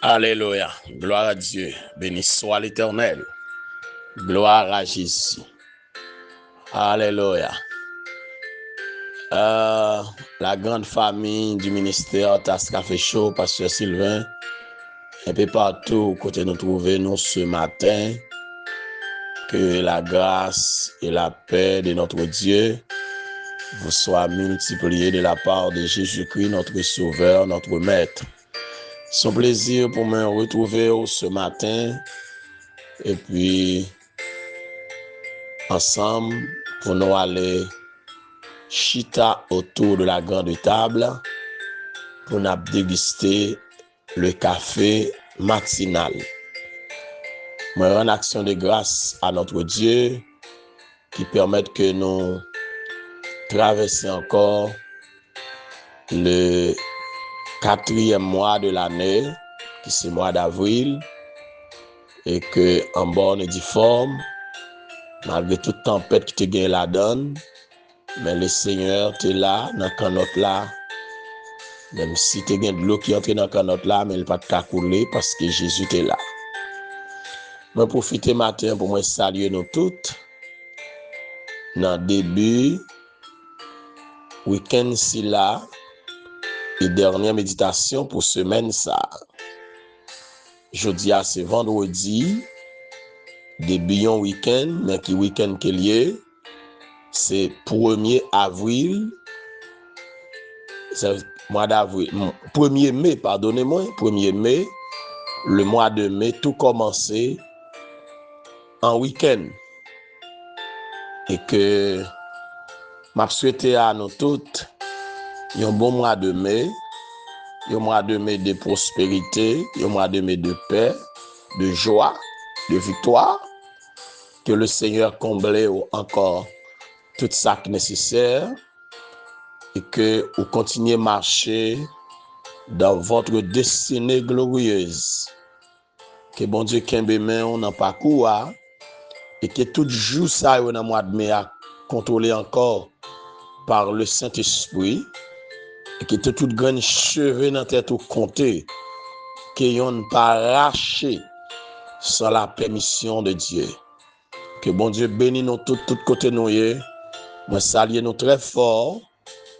Alléluia. Gloire à Dieu. Béni soit l'Éternel. Gloire à Jésus. Alléluia. La grande famille du ministère Tasca fait chaud, Pasteur Sylvain, un peu partout, côté nous trouver nous ce matin, que la grâce et la paix de notre Dieu vous soient multipliées de la part de Jésus-Christ, notre Sauveur, notre Maître. C'est un plaisir pour me retrouver ce matin et puis ensemble pour nous aller chita autour de la grande table pour nous déguster le café matinal. Je rends action de grâce à notre Dieu qui permet que nous traversions encore le 4e mois de l'année, qui c'est le mois d'avril, et que en bonne et due forme, malgré toute tempête qui te gagne la donne, mais le Seigneur t'es là, dans la canotte là. Même si tu as de l'eau qui entre dans la canotte là, mais elle ne va pas couler parce que Jésus est là. Je profite matin pour me saluer nous toutes. Dans le début, week-end si là, et dernière méditation pour semaine ça. Jeudi à c'est vendredi, début un week-end, mais qui week-end qu'il y est, c'est 1er avril. C'est mois d'avril, 1er mai, pardonnez-moi, 1er mai, le mois de mai, tout commencé en week-end. Et que m'a souhaité à nous toutes un bon mois de mai, un mois de mai de prospérité, un mois de mai de paix, de joie, de victoire, que le Seigneur comble encore tout ça qui est nécessaire et que vous continuez à marcher dans votre destinée glorieuse. Que bon Dieu kembe men on en parcours et que tout jour ça dans le mois de mai a contrôlé encore par le Saint-Esprit et que tout grand cheveux dans tête ou compté que yon pas arraché sans la permission de Dieu. Que bon Dieu bénisse nous tout côté nous yé. Moi salue nous très fort.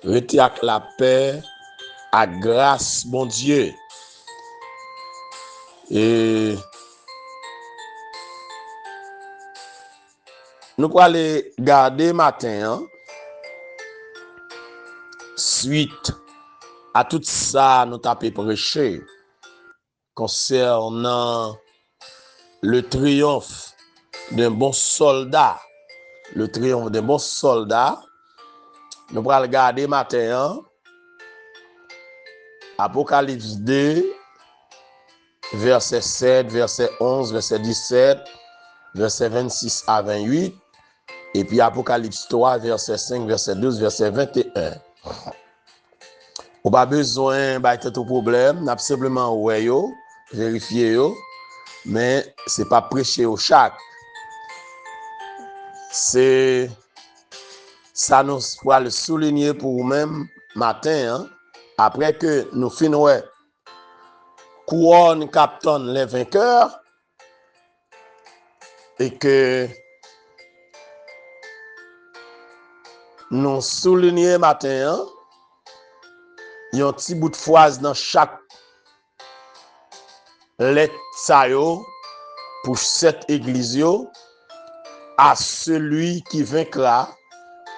Rete avec la paix, à grâce bon Dieu. Et nous allons aller garder matin suite à tout ça nous avons prêché concernant le triomphe d'un bon soldat. Le triomphe d'un bon soldat. Nous allons regarder matin Apocalypse 2, verset 7, verset 11, verset 17, verset 26 à 28, et puis Apocalypse 3, verset 5, verset 12, verset 21. On n'a pas besoin de tout problème, n'a simplement vérifier, mais ce n'est pas prêcher au chaque. C'est ça nous va le souligner pour vous-même matin, après que nous finissons couronne captain les vainqueurs et que nous soulignons matin il y a un petit bout de phrase dans chaque lettre pour cette église à celui qui vaincra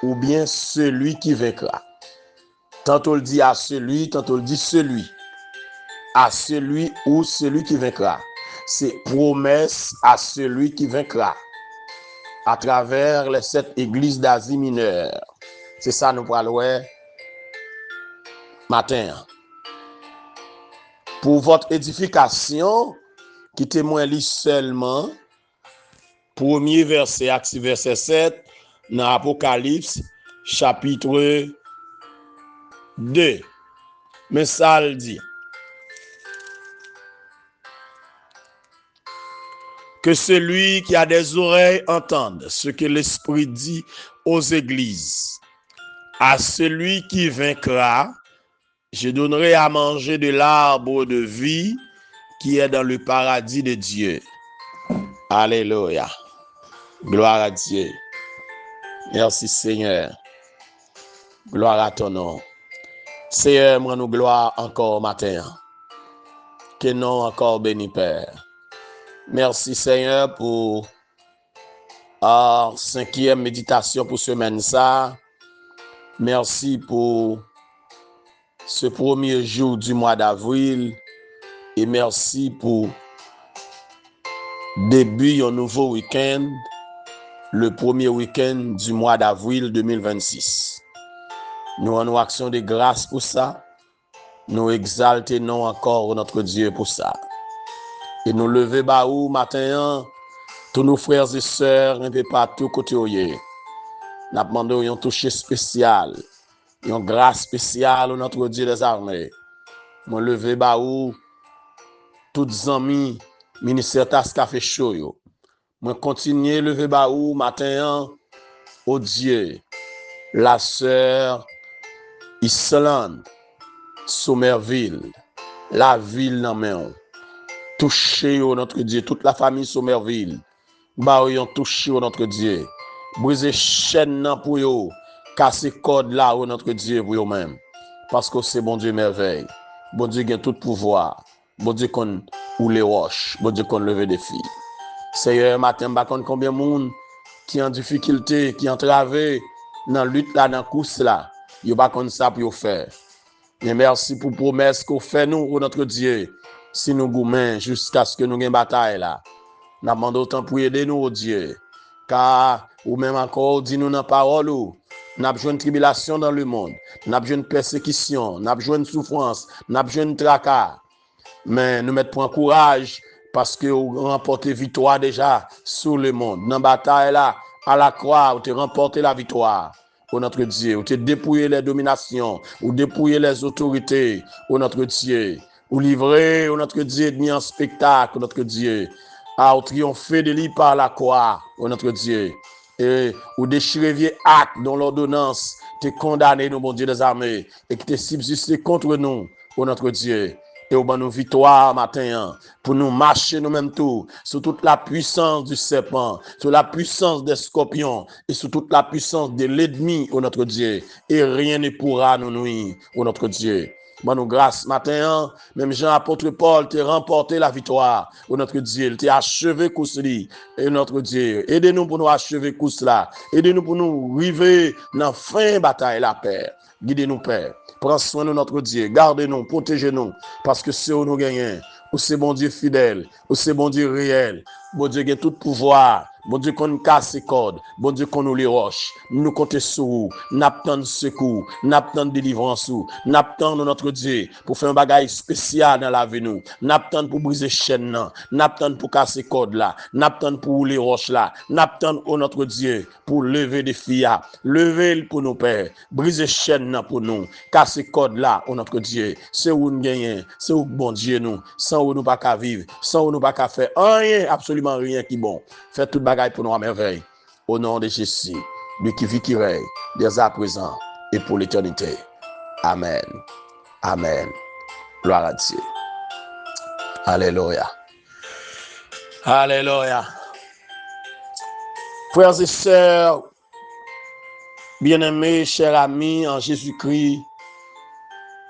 ou bien celui qui vaincra. Tantôt le dit à celui, tantôt le dit celui. À celui ou celui qui vaincra. C'est promesse à celui qui vaincra. À travers les 7 églises d'Asie mineure. C'est ça nous parlons matin. Pour votre édification, qui témoigne seulement, premier verset, acte verset 7, dans Apocalypse, chapitre 2. Mais ça le dit. Que celui qui a des oreilles entende ce que l'Esprit dit aux églises. À celui qui vaincra, je donnerai à manger de l'arbre de vie qui est dans le paradis de Dieu. Alléluia. Gloire à Dieu. Merci Seigneur. Gloire à ton nom. Seigneur, moi nous gloire encore matin. Que nom encore béni Père. Merci Seigneur pour la 5e méditation pour semaine ça. Merci pour ce premier jour du mois d'avril. Et merci pour début un nouveau week-end, le premier week-end du mois d'avril 2026. Nous en action de grâce pour ça. Nous exaltons encore notre Dieu pour ça. Et nous lever baou matin, tous nos frères et sœurs, un peu partout côté où nous demandons un toucher spécial, une grâce spéciale au notre Dieu des armées. Nous lever baou toutes amis ministère tas café chaud yo. Moi continuer lever baou matin au Dieu la sœur Islande Somerville la ville nan men toucher au notre Dieu toute la famille Somerville ba yon toucher au notre Dieu briser chaîne nan pour yo casser code là au notre Dieu pour yo même parce que c'est bon Dieu merveille bon Dieu gagne tout pouvoir bon Dieu qu'on ou les roches bon Dieu qu'on lever des filles. Seigneur, matin, je ne sais combien de monde qui en difficulté, qui entravé dans la lutte, là, dans la course, là. Il n'y a pas ça pour faire. Mais merci pour la promesse qu'on fait nous, pour notre Dieu, si nous gourmets jusqu'à ce que nous ayons une bataille là. Nous demandons autant pour aider nous, Dieu. Car, ou même encore, dis-nous dans la parole, nous avons besoin de tribulation dans le monde, nous avons besoin de persécution, nous avons besoin de souffrance, nous avons besoin de tracas. Mais nous mettons en courage parce que vous remportez victoire déjà sur le monde. Dans la bataille là, à la croix, vous avez remporté la victoire. Au notre Dieu, vous avez dépouillé les dominations, vous dépouillé les autorités, au notre Dieu. Vous livrez, au notre Dieu, mis en spectacle, au notre Dieu. Vous triomphez de lui par la croix, au notre Dieu. Et vous déchirez vieux acte dont l'ordonnance t'est condamné, nous, bon Dieu des armées, et qui t'est subsisté contre nous, au notre Dieu. Et au ban nous victoire matin pour nous marcher nous-mêmes tout sur toute la puissance du serpent, sur la puissance des scorpions et sur toute la puissance de l'ennemi au notre Dieu. Et rien ne pourra nous nuire au notre Dieu. Ban nous grâce matin, même Jean apôtre Paul t'a remporté la victoire au notre Dieu. Il t'a achevé cousli et notre Dieu. Aidez-nous pour nous achever coup cela. Aidez-nous pour nous arriver dans la fin bataille la paix. Guidez-nous Père. Prends soin de notre Dieu, gardez-nous, protégez-nous, parce que c'est où nous gagnons, où c'est bon Dieu fidèle, où c'est bon Dieu réel, bon Dieu qui a tout pouvoir, bon Dieu qu'on casse ses cordes, bon Dieu qu'on nous les roches, nous comptons sur vous, n'attendons secours, n'attendons délivrance, n'attendons notre Dieu pour faire un bagage spécial dans la vie nous, n'attendons pour briser chaîne, n'attendons pour casser cordes là, n'attendons pour les roches là, n'attendons au notre Dieu pour lever des filles, lever pour nos pères, briser chaîne pour nous, casser code là au notre Dieu, c'est où nous gagnons, c'est où bon Dieu nous, sans où nous pas qu'à vivre, sans où nous pas qu'à faire rien, absolument rien qui bon. Faites tout bagaille pour nous à merveille. Au nom de Jésus, lui qui vit, qui règne, dès à présent et pour l'éternité. Amen. Amen. Gloire à Dieu. Alléluia. Alléluia. Frères et sœurs, bien-aimés, chers amis en Jésus-Christ,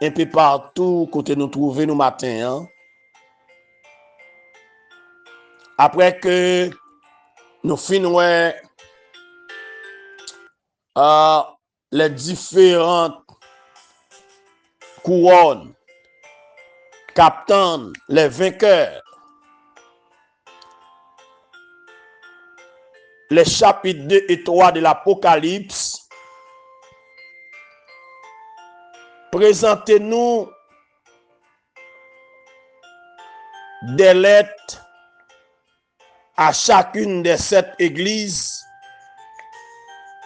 un peu partout, côté nous trouver nous matin. Hein? Après que nous finissons les différentes couronnes captant les vainqueurs, les chapitres 2 et 3 de l'Apocalypse, présentez-nous des lettres à chacune des 7 églises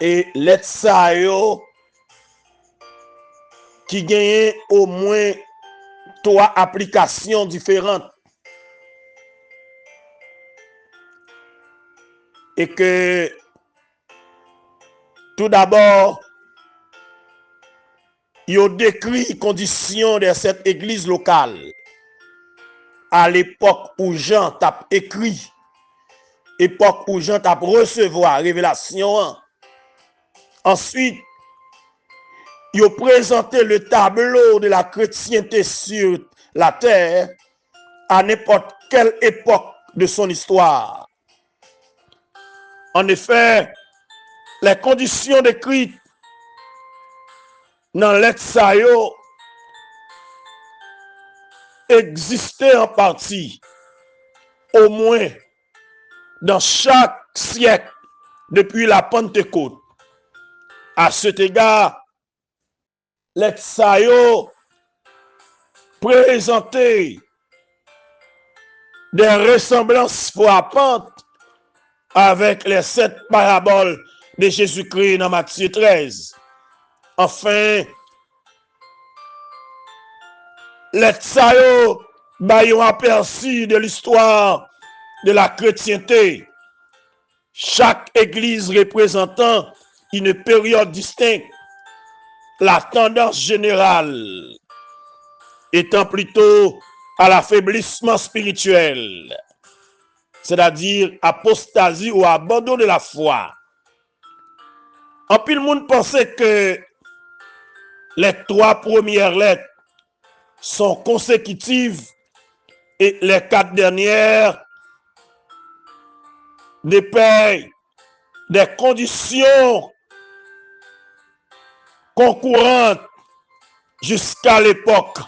et lettres ça qui gagnent au moins 3 applications différentes et que tout d'abord il décrit les conditions de cette église locale. à l'époque où Jean t'a écrit, époque où Jean t'a recevoir révélation. Ensuite, il a présenté le tableau de la chrétienté sur la terre à n'importe quelle époque de son histoire. En effet, les conditions décrites dans l'Etsayo existaient en partie, au moins dans chaque siècle depuis la Pentecôte. À cet égard, l'Etsayo présentait des ressemblances frappantes avec les 7 paraboles de Jésus-Christ dans Matthieu 13. Enfin, l'Etsayo baille un aperçu de l'histoire de la chrétienté. Chaque église représentant une période distincte, la tendance générale étant plutôt à l'affaiblissement spirituel, c'est-à-dire apostasie ou abandon de la foi. En pile monde pensait que les 3 premières lettres sont consécutives et les 4 dernières dépeignent des conditions concurrentes jusqu'à l'époque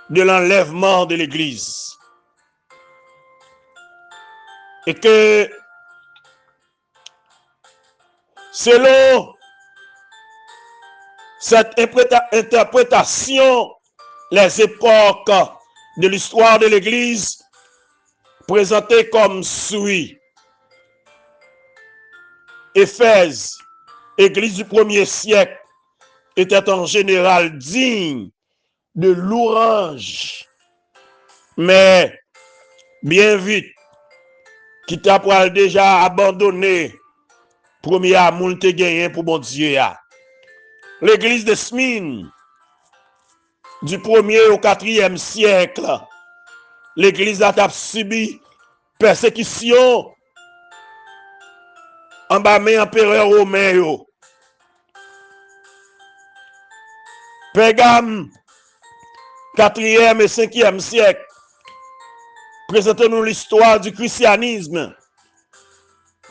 de l'enlèvement de l'Église. Et que selon cette interprétation, les époques de l'histoire de l'Église présentées comme suit. Éphèse, Église du 1er siècle, était en général digne de louange, mais bien vite, qui t'a déjà abandonné premier amour te gagné pour bon Dieu. L'église de Smyrne, du 1er au 4e siècle, l'église a subi persécution en bas mais empereur romain. Pérgame, 4e et 5e siècle, présentez-nous l'histoire du christianisme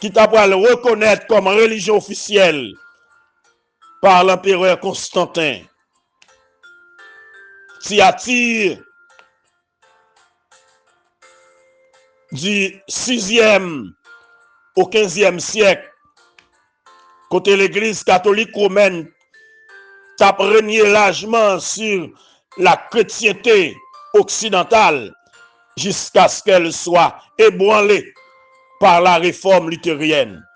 qui t'a le reconnaître comme religion officielle par l'empereur Constantin. Thyatire, du 6e au 15e siècle, côté l'église catholique romaine t'a régné largement sur la chrétienté occidentale jusqu'à ce qu'elle soit ébranlée par la réforme luthérienne.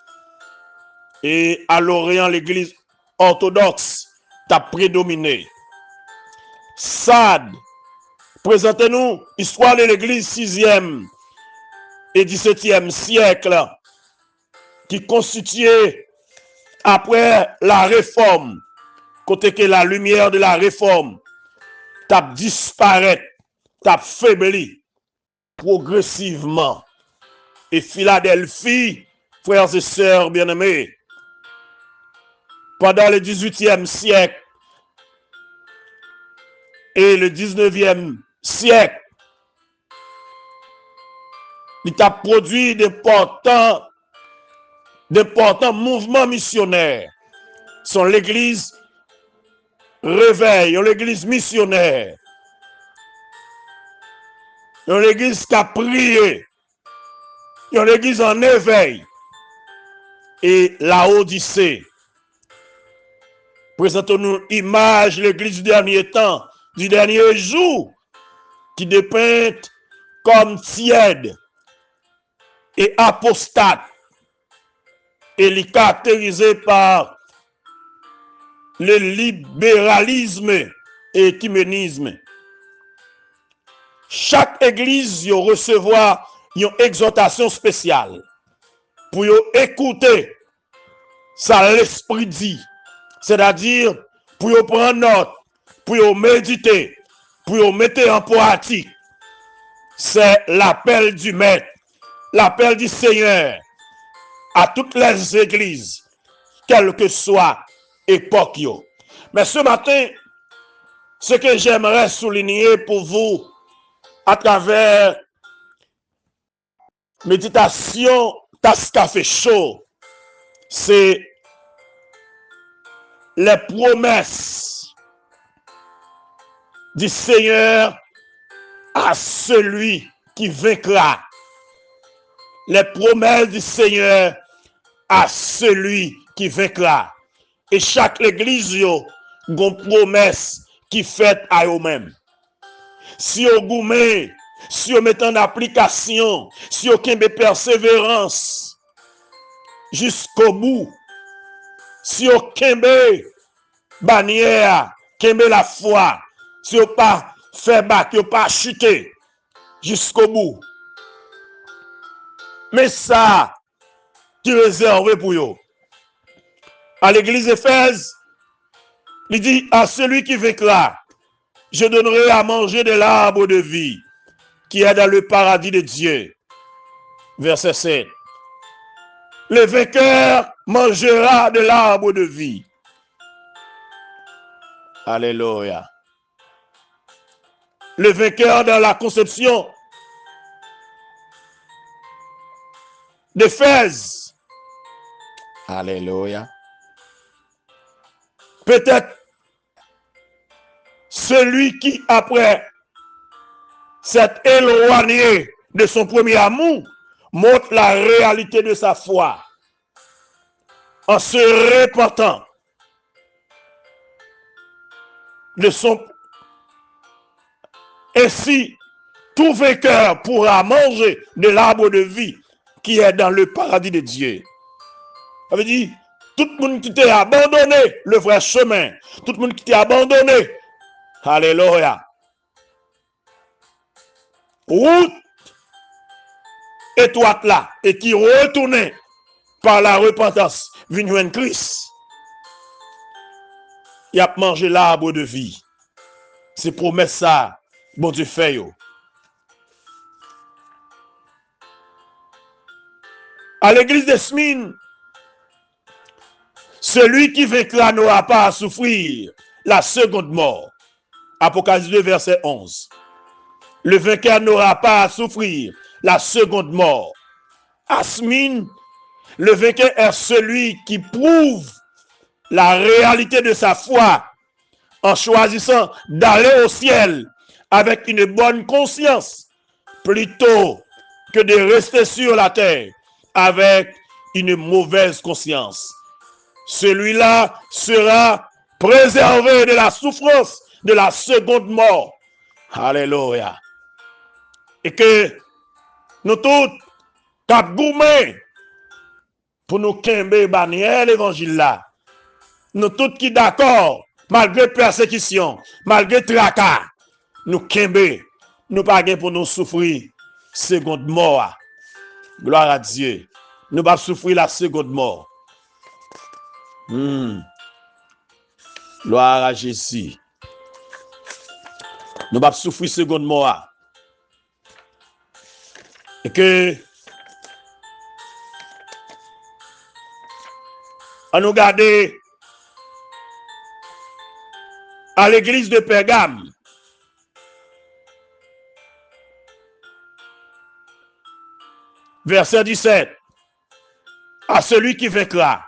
Et à l'Orient, l'église orthodoxe t'a prédominé. Sade, présentez-nous l'histoire de l'église 6e et 17e siècle qui constituait après la réforme, côté que la lumière de la réforme t'a disparu, t'a faibli progressivement. Et Philadelphie, frères et sœurs bien-aimés, pendant le 18e siècle et le 19e siècle, il a produit d'importants mouvements missionnaires. Sont l'église réveil, l'église missionnaire, l'église qui a prié, l'église en éveil. Et la Odyssée. Présentons-nous l'image de l'église du dernier temps, du dernier jour, qui dépeint comme tiède et apostate, et est caractérisée par le libéralisme et l'écuménisme. Chaque église va recevoir une exhortation spéciale pour écouter ça l'esprit dit, c'est-à-dire pour prendre note, pour méditer, pour mettre en pratique. c'est l'appel du Maître, l'appel du Seigneur à toutes les églises, quelle que soit l'époque. Mais ce matin, ce que j'aimerais souligner pour vous à travers méditation tasse café chaud, c'est les promesses du Seigneur à celui qui vaincra. Les promesses du Seigneur à celui qui vaincra. Et chaque église a une promesse qui fait à eux-mêmes. Si vous goumez, si vous mettez en application, si vous avez persévérance jusqu'au bout, si vous avez bannière, avez la foi, si vous pas fait bac, vous pas chuté jusqu'au bout. Mais ça, qui est réservé pour vous. À l'église Éphèse, il dit à celui qui vaincra, je donnerai à manger de l'arbre de vie qui est dans le paradis de Dieu. Verset 7. Le vainqueur mangera de l'arbre de vie. Alléluia. Le vainqueur dans la conception d'Éphèse. Alléluia. Peut-être celui qui, après s'être éloigné de son premier amour, montre la réalité de sa foi en se repentant de son... Ainsi, tout vainqueur pourra manger de l'arbre de vie qui est dans le paradis de Dieu. Ça veut dire, tout le monde qui t'a abandonné le vrai chemin, tout le monde qui t'a abandonné, alléluia, route étroite là, et qui retourne par la repentance, vient joindre Christ, il a mangé l'arbre de vie. C'est promesse ça, bon Dieu fait yo. À l'église de Smyrne, celui qui vaincra n'aura pas à souffrir la seconde mort. Apocalypse 2, verset 11. Le vainqueur n'aura pas à souffrir la seconde mort. À Smyrne, le vainqueur est celui qui prouve la réalité de sa foi en choisissant d'aller au ciel avec une bonne conscience plutôt que de rester sur la terre avec une mauvaise conscience. Celui-là sera préservé de la souffrance de la seconde mort. Alléluia. Et que nous tous, cap gourmet, pour nous quimber bannière l'évangile là, nous tous qui d'accord, malgré persécution, malgré tracas, nous quimber, nous pas pour nous souffrir seconde mort. Gloire à Dieu. Nous pas souffrir la seconde mort. Gloire à Jésus. Nous pas souffrir seconde mort. Et que on nous garde à l'église de Pergame. Verset 17. À celui qui vaincra,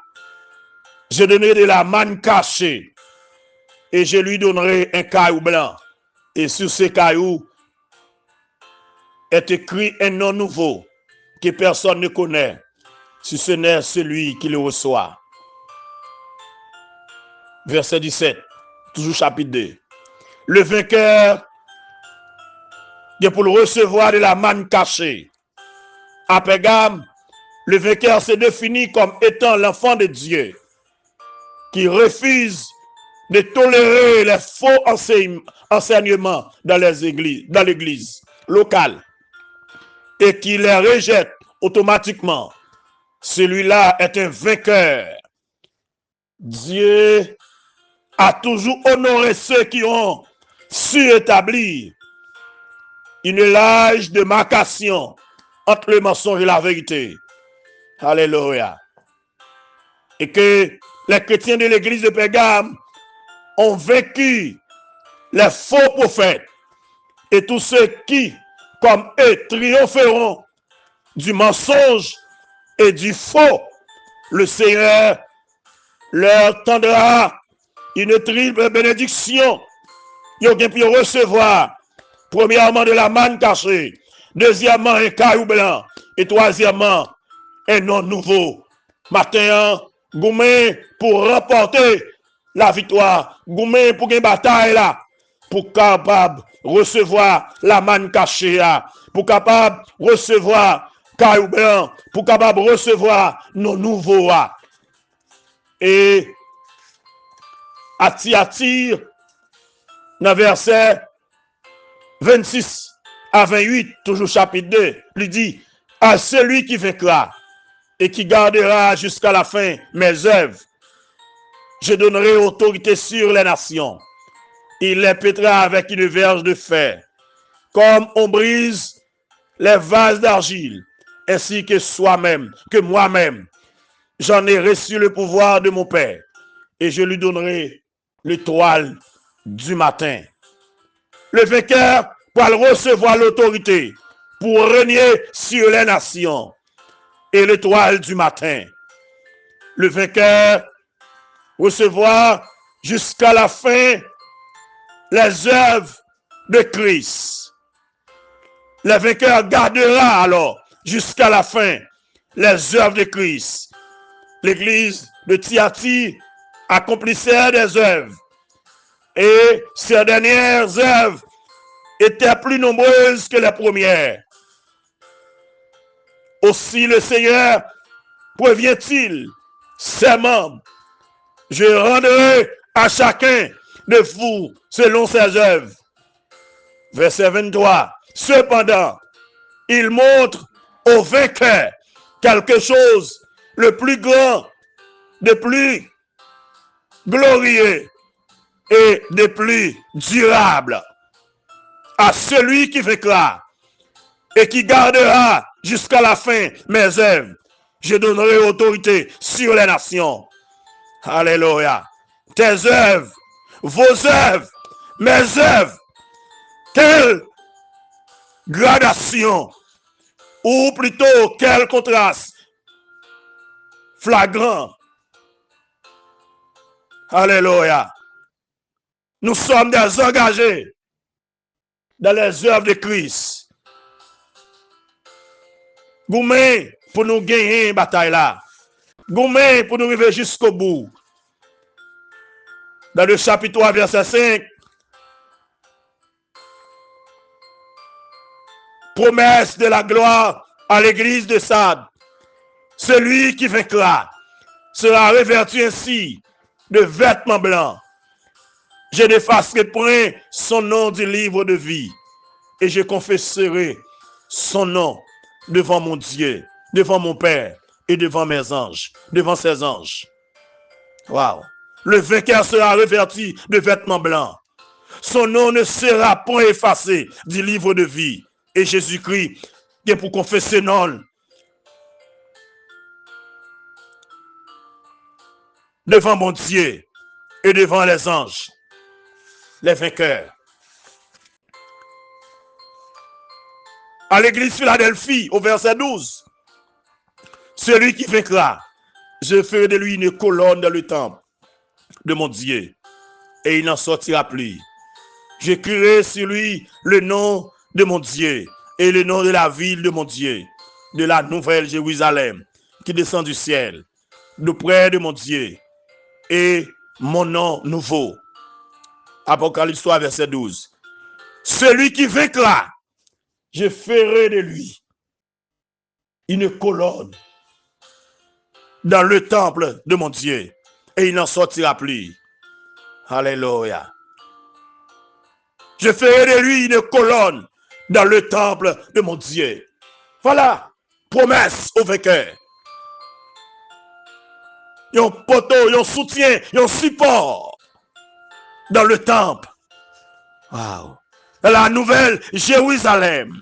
je donnerai de la manne cachée et je lui donnerai un caillou blanc. Et sur ce caillou est écrit un nom nouveau que personne ne connaît, si ce n'est celui qui le reçoit. Verset 17, toujours chapitre 2. Le vainqueur est pour le recevoir de la manne cachée. À Pergame, le vainqueur se définit comme étant l'enfant de Dieu qui refuse de tolérer les faux enseignements dans l'église locale et qui les rejette automatiquement. Celui-là est un vainqueur. Dieu a toujours honoré ceux qui ont su établir une large démarcation entre le mensonge et la vérité. Alléluia. Et que les chrétiens de l'église de Pergame ont vaincu les faux prophètes et tous ceux qui, comme eux, triompheront du mensonge et du faux. Le Seigneur leur tendra une triple bénédiction. Ils ont pu recevoir, premièrement, de la manne cachée, deuxièmement, un caillou blanc, et troisièmement, un nom nouveau. Matin, goumé pour remporter la victoire, goumé pour une bataille là, pour capable recevoir la manne cachée là, pour capable recevoir caillou blanc, pour capable recevoir nos nouveaux là. Et à Thyatire, dans verset 26 à 28, toujours chapitre 2, lui dit, à celui qui vaincra et qui gardera jusqu'à la fin mes œuvres, je donnerai autorité sur les nations. Il les pètera avec une verge de fer, comme on brise les vases d'argile, ainsi que soi-même, que moi-même, j'en ai reçu le pouvoir de mon Père, et je lui donnerai l'étoile du matin. Le vainqueur pourra recevoir l'autorité pour régner sur les nations, et l'étoile du matin. Le vainqueur recevoir jusqu'à la fin les œuvres de Christ. Le vainqueur gardera alors jusqu'à la fin les œuvres de Christ. L'église de Thyatire accomplissait des œuvres et ces dernières œuvres étaient plus nombreuses que les premières. Aussi le Seigneur prévient-il ses membres, je rendrai à chacun de vous selon ses œuvres. Verset 23. Cependant, il montre au vainqueur quelque chose le plus grand, de plus glorieux et de plus durable. À celui qui vaincra et qui gardera jusqu'à la fin mes œuvres, je donnerai autorité sur les nations. Alléluia. Tes œuvres, vos œuvres, mes œuvres, quelle gradation, ou plutôt quel contraste flagrant. Alléluia. Nous sommes des engagés dans les œuvres de Christ. Goumé pour nous gagner une bataille là. Goumé pour nous arriver jusqu'au bout. Dans le chapitre 3, verset 5, promesse de la gloire à l'église de Sardes. Celui qui vaincra sera revêtu ainsi de vêtements blancs. Je n'effacerai point son nom du livre de vie et je confesserai son nom devant mon Dieu, devant mon Père et devant mes anges, devant ses anges. Waouh! Le vainqueur sera revêtu de vêtements blancs. Son nom ne sera point effacé du livre de vie. Et Jésus-Christ, qui est pour confesser non devant mon Dieu et devant les anges, les vainqueurs. À l'église Philadelphie, au verset 12, celui qui vaincra, je ferai de lui une colonne dans le temple de mon Dieu, et il n'en sortira plus. J'écrirai sur lui le nom de mon Dieu et le nom de la ville de mon Dieu, de la nouvelle Jérusalem, qui descend du ciel, de près de mon Dieu, et mon nom nouveau. Apocalypse 3, verset 12. Celui qui vaincra, je ferai de lui une colonne dans le temple de mon Dieu, et il n'en sortira plus. Alléluia. Je ferai de lui une colonne dans le temple de mon Dieu. Voilà, promesse au vainqueur. Il y a un poteau, il y a un soutien, il y a un support dans le temple. Waouh. la nouvelle Jérusalem.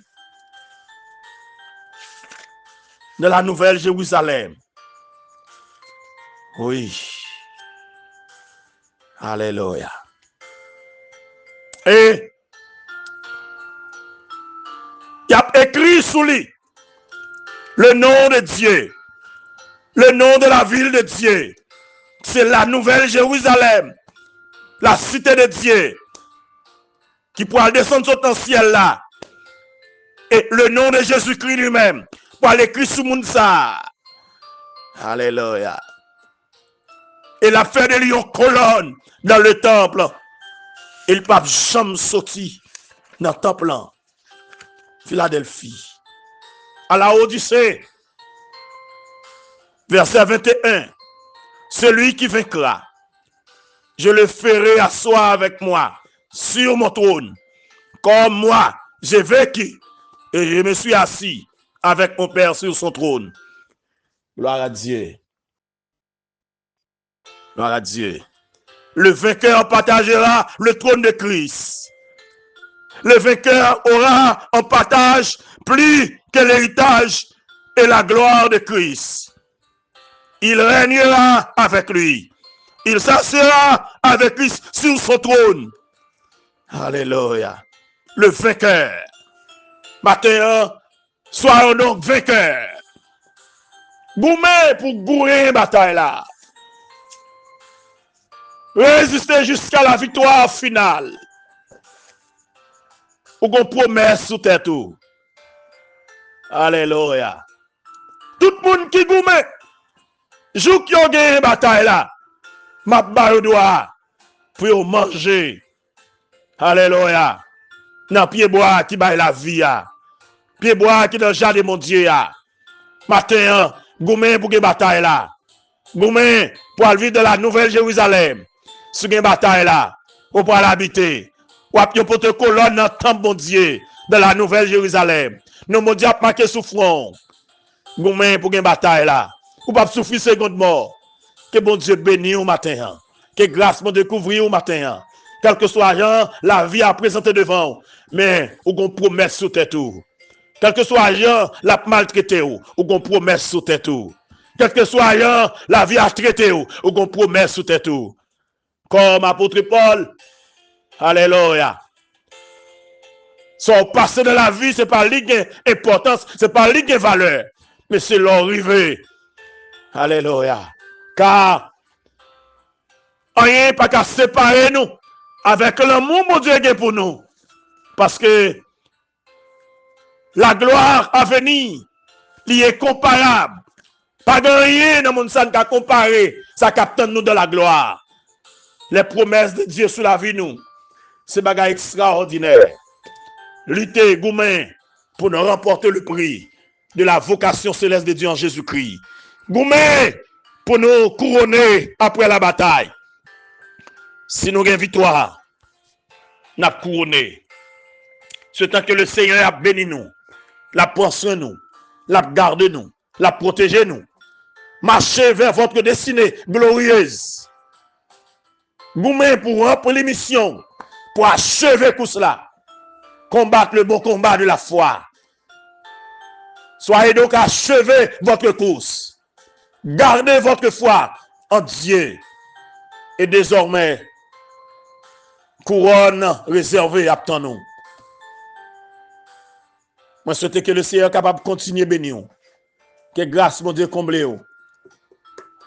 De la nouvelle Jérusalem. Oui. Alléluia. Et il y a écrit sous lui le nom de Dieu, le nom de la ville de Dieu. C'est la nouvelle Jérusalem, la cité de Dieu, qui pourra descendre sur le ciel là. Et le nom de Jésus-Christ lui-même, pour aller écrire sous monde ça. Alléluia. Et la fait de lui une colonne dans le temple. Il ne peut jamais sortir dans le temple là. Philadelphie. À la Odyssée, verset 21. Celui qui vaincra, je le ferai asseoir avec moi sur mon trône. Comme moi, j'ai vécu et je me suis assis avec mon Père sur son trône. Gloire à Dieu. Gloire à Dieu. Le vainqueur partagera le trône de Christ. Le vainqueur aura en partage plus que l'héritage et la gloire de Christ. Il régnera avec lui. Il s'assiera avec lui sur son trône. Alléluia. Le vainqueur. Matin, soyons donc vainqueurs. Goumé pour gourer bataille là. Résister jusqu'à la victoire finale. Ou qu'on promesse sous tête tout. Alléluia. Tout le monde qui goumé. Jou qui ont gagné bataille là. Ma barre doigt pour manger. Alléluia. Dans pied bois qui baille la vie. Pied bois qui dans le jardin de mon Dieu. Matin, goumé pour que bataille là. Goumé pour aller vivre de la nouvelle Jérusalem. Si une bataille là, ou pour l'habiter. Ou à pour te colonne dans le temple mon Dieu de la nouvelle Jérusalem. Nous mon Dieu a marqué sous front. Goumé pour une bataille là. Ou pas souffrir seconde mort. Que bon Dieu bénisse au matin. Que grâce me découvrir au matin. Quel que soit la vie à présenter devant. Mais ou qu'on promesse sous tête tout. Quel que soit la maltraité ou qu'on promesse sous tête tout. Quel que soit la vie à traiter ou qu'on promesse sous tête tout. Comme apôtre Paul. Alléluia. Son passé de la vie, c'est pas lui qui a importance, c'est pas lui qui a valeur. Mais c'est l'arrivée. Alléluia. Car rien pas qu'à séparer nous avec l'amour mon Dieu est pour nous. Parce que la gloire à venir, il est comparable. Pas de rien dans mon sang qu'à comparer, ça capte nous de la gloire. Les promesses de Dieu sur la vie nous, c'est bagage extraordinaire. Lutter, Goumen, pour nous remporter le prix de la vocation céleste de Dieu en Jésus-Christ. Goumen, pour nous couronner après la bataille. Si nous avons victoire, nous avons couronné. Ce temps que le Seigneur a béni nous, l'a pris soin nous, l'a gardé nous, l'a protégé nous. Marchez vers votre destinée glorieuse. Goumen pour remplir l'émission, pour achever tout cela. Combattre le bon combat de la foi. Soyez donc achevez votre course. Gardez votre foi en Dieu. Et désormais, couronne réservée à nous. Moi, souhaite que le Seigneur soit capable de continuer à bénir. Que grâce, mon Dieu, comble.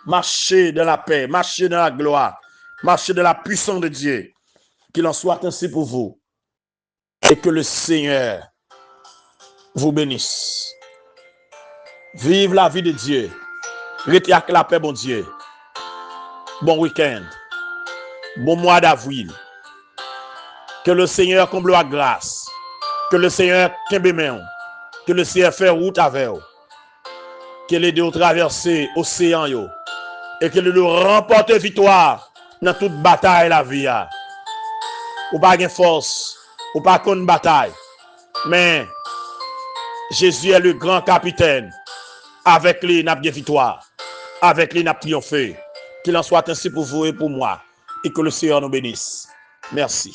Marchez dans la paix, marchez dans la gloire, marchez dans la puissance de Dieu. Qu'il en soit ainsi pour vous. Et que le Seigneur vous bénisse. Vive la vie de Dieu. Restez avec la paix, bon Dieu. Bon week-end. Bon mois d'avril. Que le Seigneur comble la grâce. Que le Seigneur kembe men. Que le Seigneur fait route avec vous. Que les deux traverser l'océan yo. Et que le remporte victoire dans toute bataille la vie. Ou pas de force. Ou pas qu'on bataille. Mais Jésus est le grand capitaine. Avec lui, nous avons victoire. Avec lui, nous avons triomphé. Qu'il en soit ainsi pour vous et pour moi. Et que le Seigneur nous bénisse. Merci.